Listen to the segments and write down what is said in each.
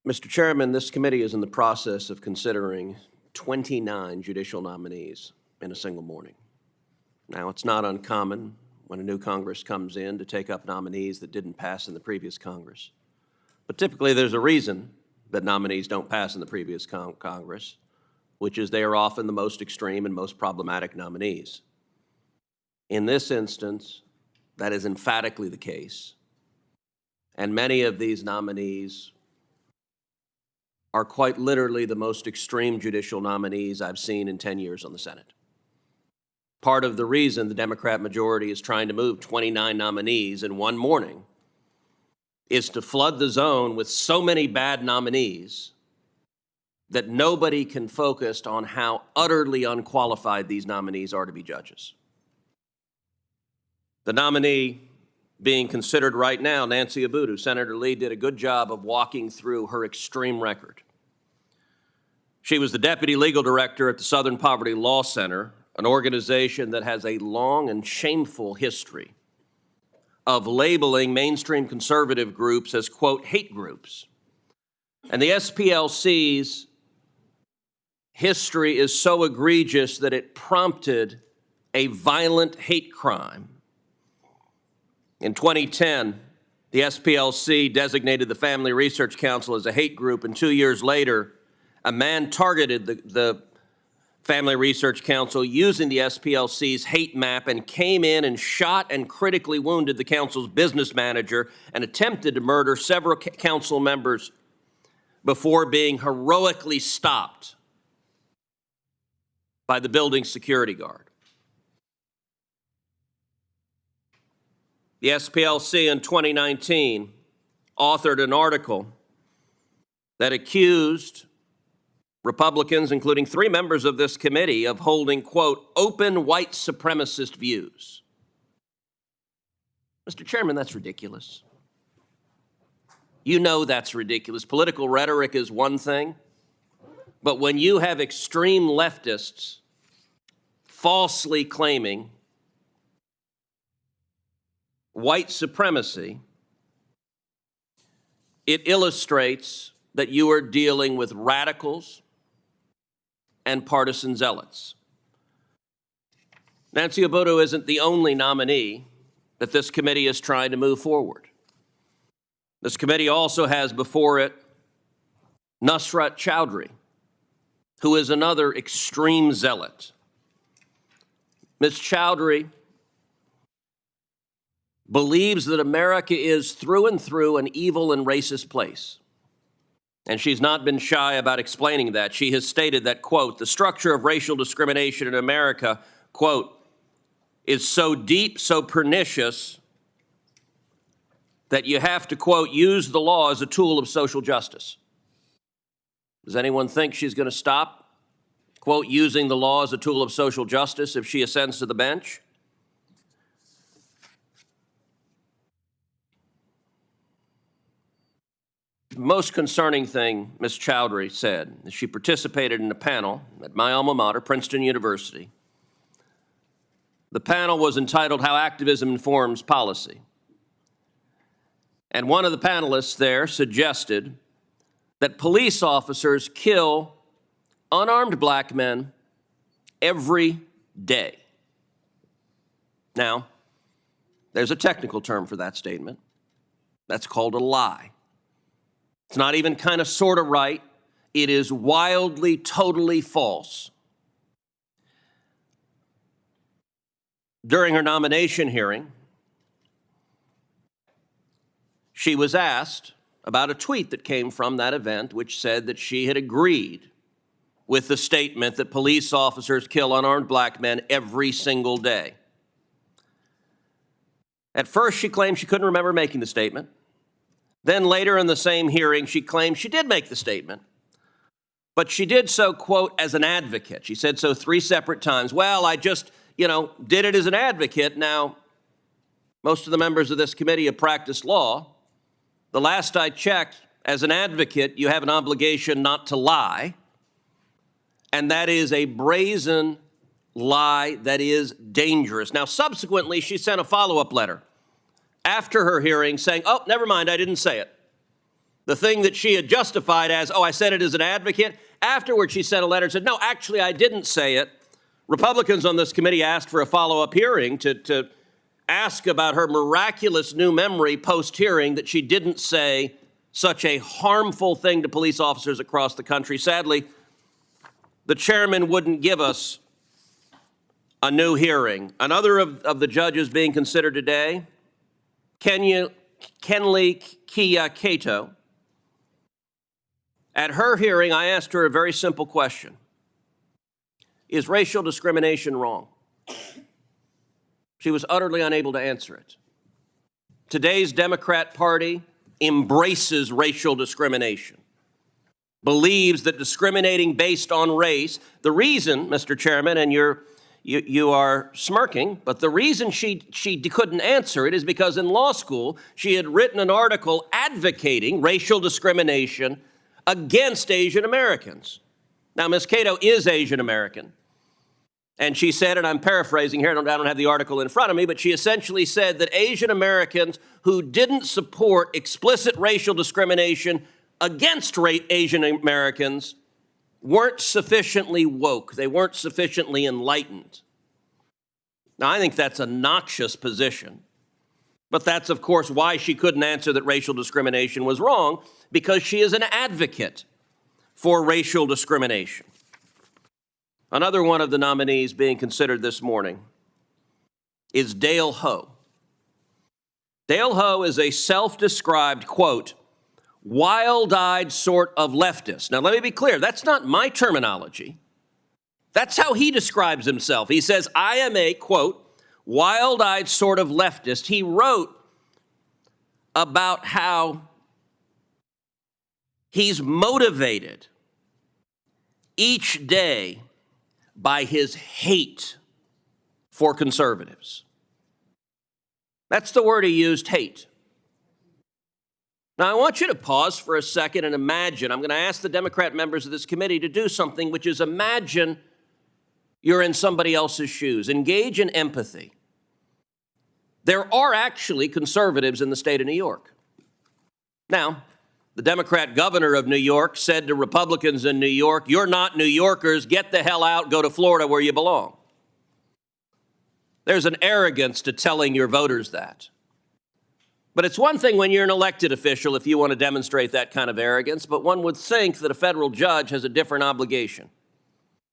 Mr. Chairman, this committee is in the process of considering 29 judicial nominees in a single morning. Now, it's not uncommon when a new Congress comes in to take up nominees that didn't pass in the previous Congress. But typically, there's a reason that nominees don't pass in the previous Congress, which is they are often the most extreme and most problematic nominees. In this instance, that is emphatically the case. And many of these nominees are quite literally the most extreme judicial nominees I've seen in 10 years on the Senate. Part of the reason the Democrat majority is trying to move 29 nominees in one morning is to flood the zone with so many bad nominees that nobody can focus on how utterly unqualified these nominees are to be judges. The nominee being considered right now, Nancy Abudu, Senator Lee did a good job of walking through her extreme record. She was the deputy legal director at the Southern Poverty Law Center, an organization that has a long and shameful history of labeling mainstream conservative groups as, quote, hate groups. And the SPLC's history is so egregious that it prompted a violent hate crime. In 2010, the SPLC designated the Family Research Council as a hate group, and 2 years later, a man targeted the Family Research Council using the SPLC's hate map and came in and shot and critically wounded the council's business manager and attempted to murder several council members before being heroically stopped by the building's security guard. The SPLC in 2019 authored an article that accused Republicans, including 3 members of this committee, of holding, quote, open white supremacist views. Mr. Chairman, that's ridiculous. You know that's ridiculous. Political rhetoric is one thing, but when you have extreme leftists falsely claiming white supremacy, it illustrates that you are dealing with radicals and partisan zealots. Nancy Abudu isn't the only nominee that this committee is trying to move forward. This committee also has before it Nusrat Chowdhury, who is another extreme zealot. Ms. Chowdhury believes that America is through and through an evil and racist place. And she's not been shy about explaining that. She has stated that, quote, the structure of racial discrimination in America, quote, is so deep, so pernicious, that you have to, quote, use the law as a tool of social justice. Does anyone think she's going to stop, quote, using the law as a tool of social justice if she ascends to the bench? The most concerning thing Ms. Chowdhury said is she participated in a panel at my alma mater, Princeton University. The panel was entitled How Activism Informs Policy. And one of the panelists there suggested that police officers kill unarmed black men every day. Now, there's a technical term for that statement. That's called a lie. It's not even kind of sort of right. It is wildly, totally false. During her nomination hearing, she was asked about a tweet that came from that event which said that she had agreed with the statement that police officers kill unarmed black men every single day. At first, she claimed she couldn't remember making the statement. Then later in the same hearing, she claimed she did make the statement, but she did so, quote, as an advocate. She said so 3 separate times. Well, I just, did it as an advocate. Now, most of the members of this committee have practiced law. The last I checked, as an advocate, you have an obligation not to lie, and that is a brazen lie that is dangerous. Now, subsequently, she sent a follow-up letter after her hearing saying, oh, never mind, I didn't say it. The thing that she had justified as, oh, I said it as an advocate. Afterwards, she sent a letter and said, no, actually, I didn't say it. Republicans on this committee asked for a follow-up hearing to ask about her miraculous new memory post-hearing that she didn't say such a harmful thing to police officers across the country. Sadly, the chairman wouldn't give us a new hearing. Another of the judges being considered today, Kenley Kia Cato. At her hearing, I asked her a very simple question. Is racial discrimination wrong? She was utterly unable to answer it. Today's Democrat Party embraces racial discrimination, believes that discriminating based on race, the reason, Mr. Chairman, and you are smirking, but the reason she couldn't answer it is because in law school, she had written an article advocating racial discrimination against Asian Americans. Now, Ms. Cato is Asian American. And she said, and I'm paraphrasing here, I don't have the article in front of me, but she essentially said that Asian Americans who didn't support explicit racial discrimination against Asian Americans weren't sufficiently woke. They weren't sufficiently enlightened. Now, I think that's a noxious position. But that's, of course, why she couldn't answer that racial discrimination was wrong, because she is an advocate for racial discrimination. Another one of the nominees being considered this morning is Dale Ho. Dale Ho is a self-described, quote, wild-eyed sort of leftist. Now, let me be clear, that's not my terminology. That's how he describes himself. He says, I am a, quote, wild-eyed sort of leftist. He wrote about how he's motivated each day by his hate for conservatives. That's the word he used, hate. Now, I want you to pause for a second and imagine. I'm going to ask the Democrat members of this committee to do something, which is imagine you're in somebody else's shoes. Engage in empathy. There are actually conservatives in the state of New York. Now, the Democrat governor of New York said to Republicans in New York, you're not New Yorkers, get the hell out, go to Florida where you belong. There's an arrogance to telling your voters that. But it's one thing when you're an elected official if you want to demonstrate that kind of arrogance, but one would think that a federal judge has a different obligation.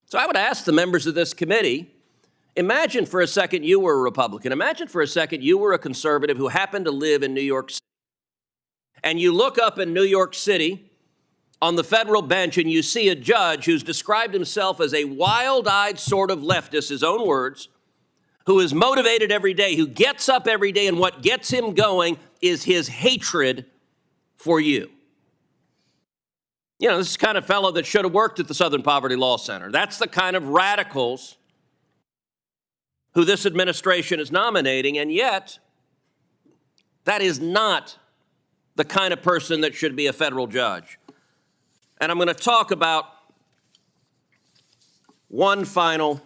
So I would ask the members of this committee, imagine for a second you were a Republican. Imagine for a second you were a conservative who happened to live in New York City. And you look up in New York City on the federal bench and you see a judge who's described himself as a wild-eyed sort of leftist, his own words, who is motivated every day, who gets up every day, and what gets him going is his hatred for you. You know, this is the kind of fellow that should have worked at the Southern Poverty Law Center. That's the kind of radicals who this administration is nominating, and yet that is not the kind of person that should be a federal judge. And I'm going to talk about one final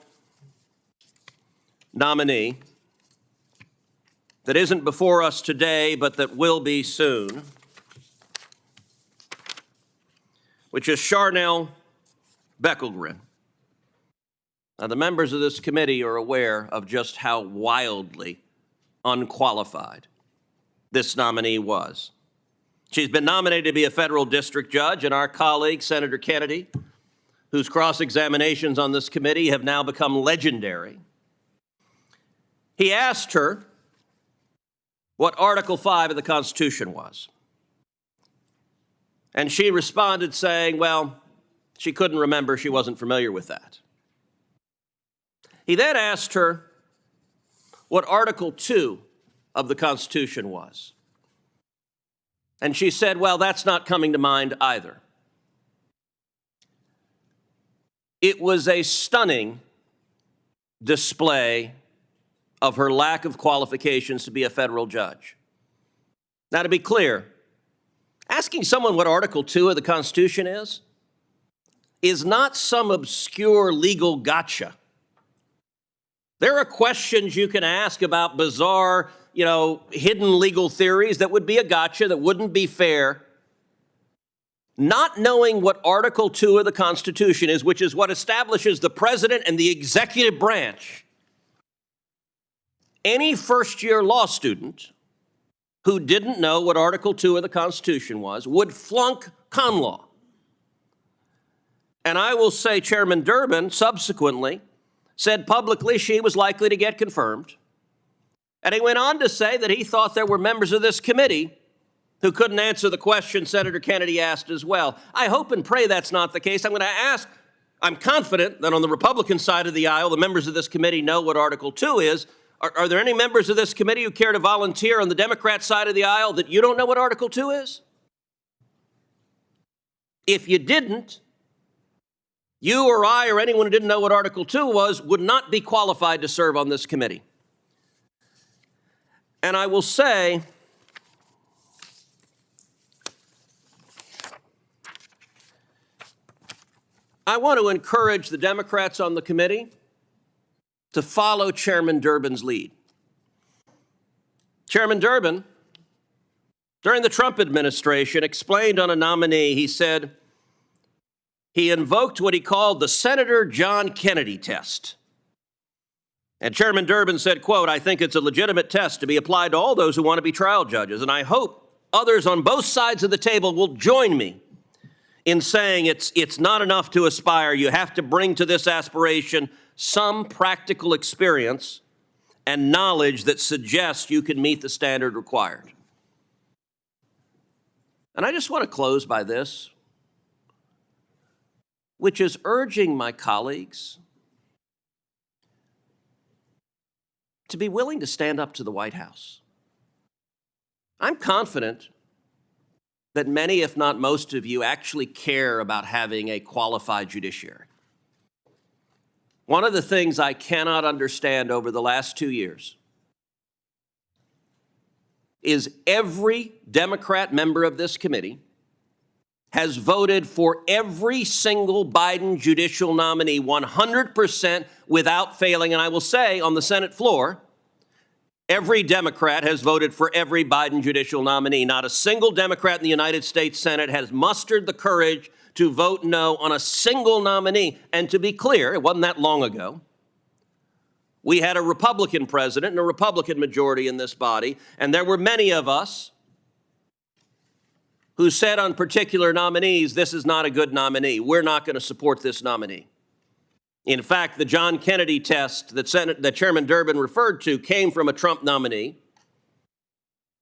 nominee that isn't before us today, but that will be soon, which is Charnel Beckelgren. Now, the members of this committee are aware of just how wildly unqualified this nominee was. She's been nominated to be a federal district judge, and our colleague, Senator Kennedy, whose cross-examinations on this committee have now become legendary, he asked her what Article 5 of the Constitution was. And she responded saying, well, she couldn't remember, she wasn't familiar with that. He then asked her what Article 2 of the Constitution was. And she said, well, that's not coming to mind either. It was a stunning display of her lack of qualifications to be a federal judge. Now, to be clear, asking someone what Article 2 of the Constitution is not some obscure legal gotcha. There are questions you can ask about bizarre, hidden legal theories that would be a gotcha, that wouldn't be fair not knowing what Article 2 of the Constitution is, which is what establishes the president and the executive branch, any first-year law student who didn't know what Article 2 of the Constitution was would flunk con law. And I will say Chairman Durbin subsequently said publicly she was likely to get confirmed. And he went on to say that he thought there were members of this committee who couldn't answer the question Senator Kennedy asked as well. I hope and pray that's not the case. I'm confident that on the Republican side of the aisle, the members of this committee know what Article 2 is. Are there any members of this committee who care to volunteer on the Democrat side of the aisle that you don't know what Article 2 is? If you didn't, you or I or anyone who didn't know what Article 2 was would not be qualified to serve on this committee. And I will say, I want to encourage the Democrats on the committee to follow Chairman Durbin's lead. Chairman Durbin, during the Trump administration, explained on a nominee, he said he invoked what he called the Senator John Kennedy test. And Chairman Durbin said, quote, "I think it's a legitimate test to be applied to all those who want to be trial judges, and I hope others on both sides of the table will join me in saying it's not enough to aspire. You have to bring to this aspiration some practical experience and knowledge that suggests you can meet the standard required." And I just want to close by this, which is urging my colleagues to be willing to stand up to the White House. I'm confident that many, if not most of you, actually care about having a qualified judiciary. One of the things I cannot understand over the last 2 years is every Democrat member of this committee has voted for every single Biden judicial nominee 100% without failing. And I will say on the Senate floor, every Democrat has voted for every Biden judicial nominee. Not a single Democrat in the United States Senate has mustered the courage to vote no on a single nominee. And to be clear, it wasn't that long ago. We had a Republican president and a Republican majority in this body, and there were many of us who said on particular nominees, this is not a good nominee. We're not going to support this nominee. In fact, the John Kennedy test that Chairman Durbin referred to came from a Trump nominee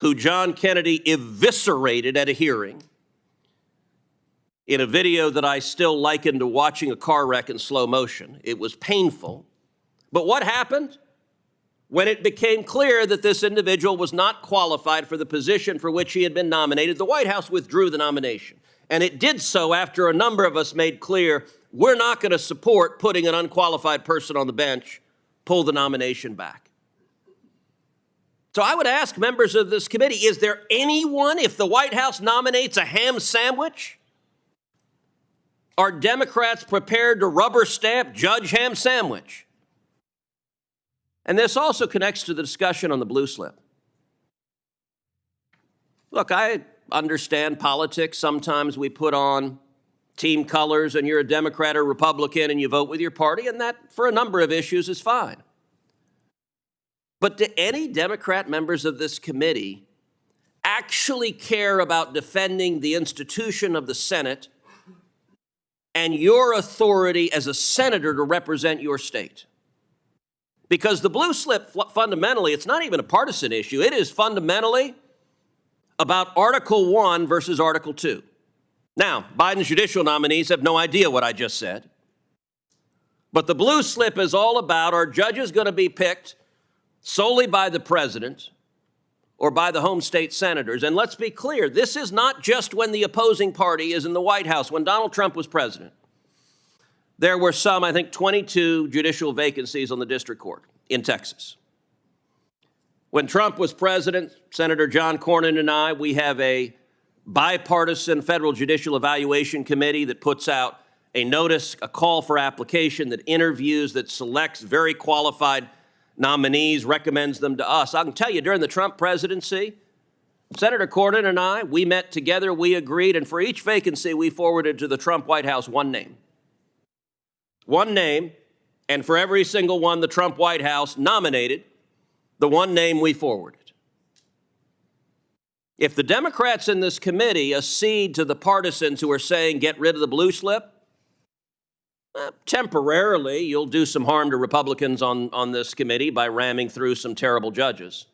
who John Kennedy eviscerated at a hearing in a video that I still liken to watching a car wreck in slow motion. It was painful. But what happened? When it became clear that this individual was not qualified for the position for which he had been nominated, the White House withdrew the nomination. And it did so after a number of us made clear we're not going to support putting an unqualified person on the bench, pull the nomination back. So I would ask members of this committee, is there anyone, if the White House nominates a ham sandwich, are Democrats prepared to rubber stamp Judge Ham Sandwich? And this also connects to the discussion on the blue slip. Look, I understand politics. Sometimes we put on team colors and you're a Democrat or Republican and you vote with your party, and that, for a number of issues, is fine. But do any Democrat members of this committee actually care about defending the institution of the Senate and your authority as a senator to represent your state? Because the blue slip, fundamentally, it's not even a partisan issue. It is fundamentally about Article 1 versus Article 2. Now, Biden's judicial nominees have no idea what I just said. But the blue slip is all about, are judges going to be picked solely by the president or by the home state senators? And let's be clear, this is not just when the opposing party is in the White House. When Donald Trump was president, there were some, I think, 22 judicial vacancies on the district court in Texas. When Trump was president, Senator John Cornyn and I, we have a bipartisan federal judicial evaluation committee that puts out a notice, a call for application, that interviews, that selects very qualified nominees, recommends them to us. I can tell you, during the Trump presidency, Senator Cornyn and I, we met together, we agreed, and for each vacancy, we forwarded to the Trump White House one name. One name, and for every single one the Trump White House nominated, the one name we forwarded. If the Democrats in this committee accede to the partisans who are saying get rid of the blue slip, temporarily you'll do some harm to Republicans on this committee by ramming through some terrible judges.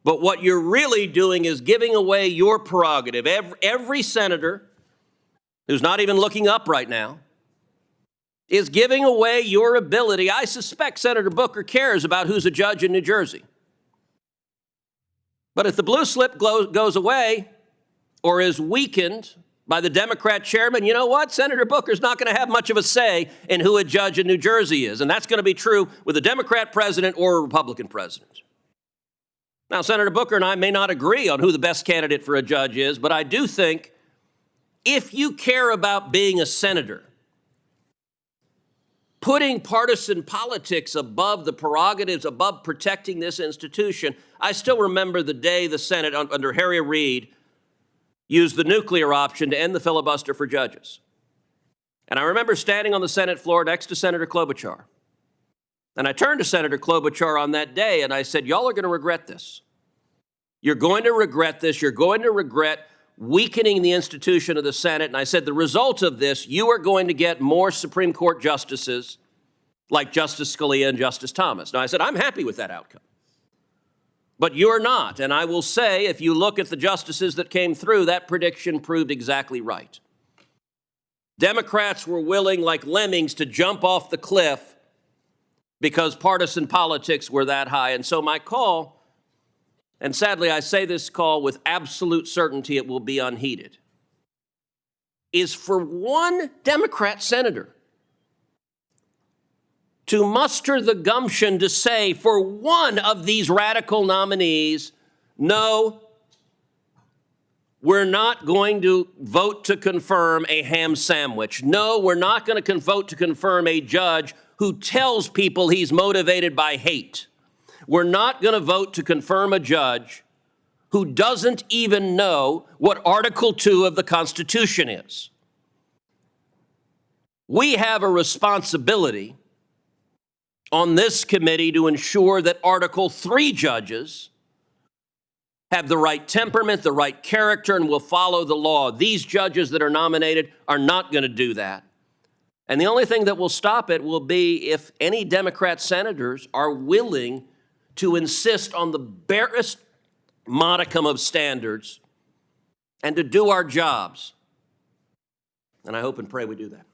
But what you're really doing is giving away your prerogative. Every senator who's not even looking up right now is giving away your ability. I suspect Senator Booker cares about who's a judge in New Jersey. But if the blue slip goes away or is weakened by the Democrat chairman, you know what? Senator Booker's not going to have much of a say in who a judge in New Jersey is. And that's going to be true with a Democrat president or a Republican president. Now, Senator Booker and I may not agree on who the best candidate for a judge is, but I do think if you care about being a senator, putting partisan politics above the prerogatives, above protecting this institution. I still remember the day the Senate, under Harry Reid, used the nuclear option to end the filibuster for judges. And I remember standing on the Senate floor next to Senator Klobuchar. And I turned to Senator Klobuchar on that day and I said, y'all are going to regret this. You're going to regret this. You're going to regret weakening the institution of the Senate. And I said, the result of this, you are going to get more Supreme Court justices like Justice Scalia and Justice Thomas. Now, I said, I'm happy with that outcome. But you're not. And I will say, if you look at the justices that came through, that prediction proved exactly right. Democrats were willing, like lemmings, to jump off the cliff because partisan politics were that high. And so my call, and sadly, I say this call with absolute certainty it will be unheeded, is for one Democrat senator to muster the gumption to say for one of these radical nominees, no, we're not going to vote to confirm a ham sandwich. No, we're not going to vote to confirm a judge who tells people he's motivated by hate. We're not going to vote to confirm a judge who doesn't even know what Article 2 of the Constitution is. We have a responsibility on this committee to ensure that Article 3 judges have the right temperament, the right character, and will follow the law. These judges that are nominated are not going to do that. And the only thing that will stop it will be if any Democrat senators are willing to insist on the barest modicum of standards and to do our jobs. And I hope and pray we do that.